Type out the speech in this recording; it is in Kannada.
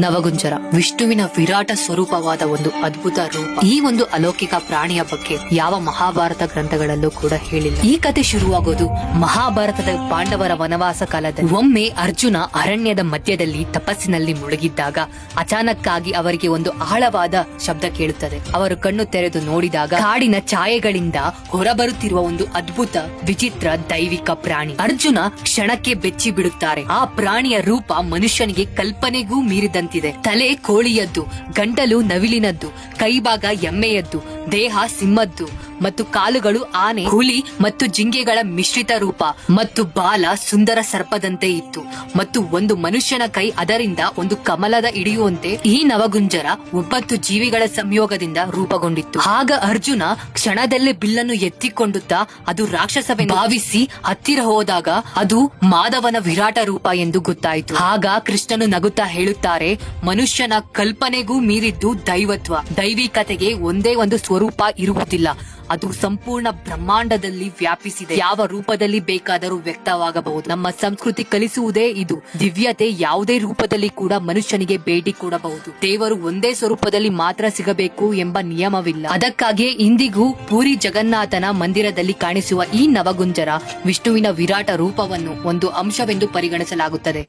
ನವಗುಂಜರ ವಿಷ್ಣುವಿನ ವಿರಾಟ ಸ್ವರೂಪವಾದ ಒಂದು ಅದ್ಭುತ ರೂಪ. ಈ ಒಂದು ಅಲೌಕಿಕ ಪ್ರಾಣಿಯ ಬಗ್ಗೆ ಯಾವ ಮಹಾಭಾರತ ಗ್ರಂಥಗಳಲ್ಲೂ ಕೂಡ ಹೇಳಿಲ್ಲ. ಈ ಕತೆ ಶುರುವಾಗೋದು ಮಹಾಭಾರತದ ಪಾಂಡವರ ವನವಾಸ ಕಾಲದಲ್ಲಿ. ಒಮ್ಮೆ ಅರ್ಜುನ ಅರಣ್ಯದ ಮಧ್ಯದಲ್ಲಿ ತಪಸ್ಸಿನಲ್ಲಿ ಮುಳುಗಿದ್ದಾಗ ಅಚಾನಕ್ ಆಗಿ ಅವರಿಗೆ ಒಂದು ಆಳವಾದ ಶಬ್ದ ಕೇಳುತ್ತದೆ. ಅವರು ಕಣ್ಣು ತೆರೆದು ನೋಡಿದಾಗ ಕಾಡಿನ ಛಾಯೆಗಳಿಂದ ಹೊರಬರುತ್ತಿರುವ ಒಂದು ಅದ್ಭುತ ವಿಚಿತ್ರ ದೈವಿಕ ಪ್ರಾಣಿ. ಅರ್ಜುನ ಕ್ಷಣಕ್ಕೆ ಬೆಚ್ಚಿ ಬಿಡುತ್ತಾರೆ. ಆ ಪ್ರಾಣಿಯ ರೂಪ ಮನುಷ್ಯನಿಗೆ ಕಲ್ಪನೆಗೂ ಮೀರಿದಂತಿದೆ. ತಲೆ ಕೋಳಿಯದ್ದು, ಗಂಟಲು ನವಿಲಿನದ್ದು, ಕೈಭಾಗ ಎಮ್ಮೆಯದ್ದು, ದೇಹ ಸಿಂಹದ್ದು ಮತ್ತು ಕಾಲುಗಳು ಆನೆ, ಹುಲಿ ಮತ್ತು ಜಿಂಕೆಗಳ ಮಿಶ್ರಿತ ರೂಪ ಮತ್ತು ಬಾಲ ಸುಂದರ ಸರ್ಪದಂತೆ ಇತ್ತು ಮತ್ತು ಒಂದು ಮನುಷ್ಯನ ಕೈ ಅದರಿಂದ ಒಂದು ಕಮಲದ ಹಿಡಿಯುವಂತೆ ಈ ನವಗುಂಜರ 9 ಜೀವಿಗಳ ಸಂಯೋಗದಿಂದ ರೂಪುಗೊಂಡಿತ್ತು. ಆಗ ಅರ್ಜುನ ಕ್ಷಣದಲ್ಲೇ ಬಿಲ್ಲನ್ನು ಎತ್ತಿಕೊಂಡುತ್ತಾ ಅದು ರಾಕ್ಷಸವೆಂದು ಭಾವಿಸಿ ಹತ್ತಿರ ಹೋದಾಗ ಅದು ಮಾಧವನ ವಿರಾಟ ರೂಪ ಎಂದು ಗೊತ್ತಾಯಿತು. ಆಗ ಕೃಷ್ಣನು ನಗುತ್ತಾ ಹೇಳುತ್ತಾರೆ, ಮನುಷ್ಯನ ಕಲ್ಪನೆಗೂ ಮೀರಿದ್ದು ದೈವತ್ವ. ದೈವಿಕತೆಗೆ ಒಂದೇ ಒಂದು ಸ್ವರೂಪ ಇರುವುದಿಲ್ಲ, ಅದು ಸಂಪೂರ್ಣ ಬ್ರಹ್ಮಾಂಡದಲ್ಲಿ ವ್ಯಾಪಿಸಿದೆ. ಯಾವ ರೂಪದಲ್ಲಿ ಬೇಕಾದರೂ ವ್ಯಕ್ತವಾಗಬಹುದು. ನಮ್ಮ ಸಂಸ್ಕೃತಿ ಕಲಿಸುವುದೇ ಇದು. ದಿವ್ಯತೆ ಯಾವುದೇ ರೂಪದಲ್ಲಿ ಕೂಡ ಮನುಷ್ಯನಿಗೆ ಭೇಟಿ ಕೊಡಬಹುದು. ದೇವರು ಒಂದೇ ಸ್ವರೂಪದಲ್ಲಿ ಮಾತ್ರ ಸಿಗಬೇಕು ಎಂಬ ನಿಯಮವಿಲ್ಲ. ಅದಕ್ಕಾಗಿಯೇ ಇಂದಿಗೂ ಪೂರಿ ಜಗನ್ನಾಥನ ಮಂದಿರದಲ್ಲಿ ಕಾಣಿಸುವ ಈ ನವಗುಂಜರ ವಿಷ್ಣುವಿನ ವಿರಾಟ ರೂಪವನ್ನು ಒಂದು ಅಂಶವೆಂದು ಪರಿಗಣಿಸಲಾಗುತ್ತದೆ.